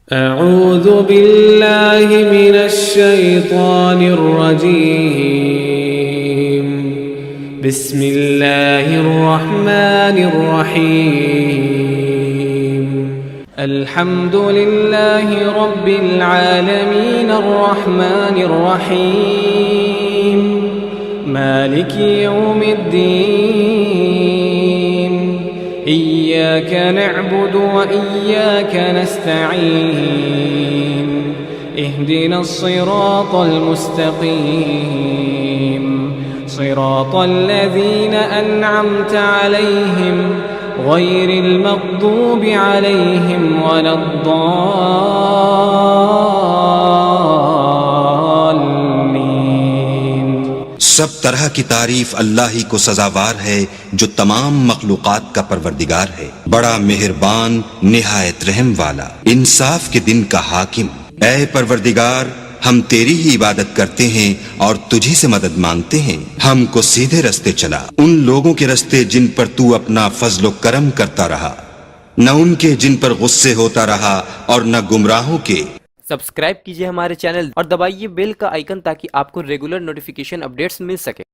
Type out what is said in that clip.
أعوذ بالله मिनश शैतानिर रजीम बिस्मिल्लाहिर रहमानिर रहीम अल्हम्दुलिल्लाहि रब्बिल आलमीन अर्रहमानिर रहीम मालिकि यौमिद्दीन इय्याक नअबुदु व इय्याक नस्तईन इहदिनस सिरातल मुस्तकीम सिरातल लज़ीना अनअमत अलैहिम गैरिल मग़दूबि अलैहिम वलद्दाल्लीन। सब तरह की तारीफ अल्लाह ही को सजावार है जो तमाम मखलूकात का परवरदिगार है, बड़ा मेहरबान निहायत रहम वाला, इंसाफ के दिन का हाकिम। ऐ परवरदिगार, हम तेरी ही इबादत करते हैं और तुझी से मदद मांगते हैं। हमको सीधे रास्ते चला, उन लोगों के रास्ते जिन पर तू अपना फजलो करम करता रहा, न उनके जिन पर गुस्से होता रहा और न गुमराहों के। सब्सक्राइब कीजिए हमारे चैनल और दबाइए बेल का आइकन ताकि आपको रेगुलर नोटिफिकेशन अपडेट्स मिल सके।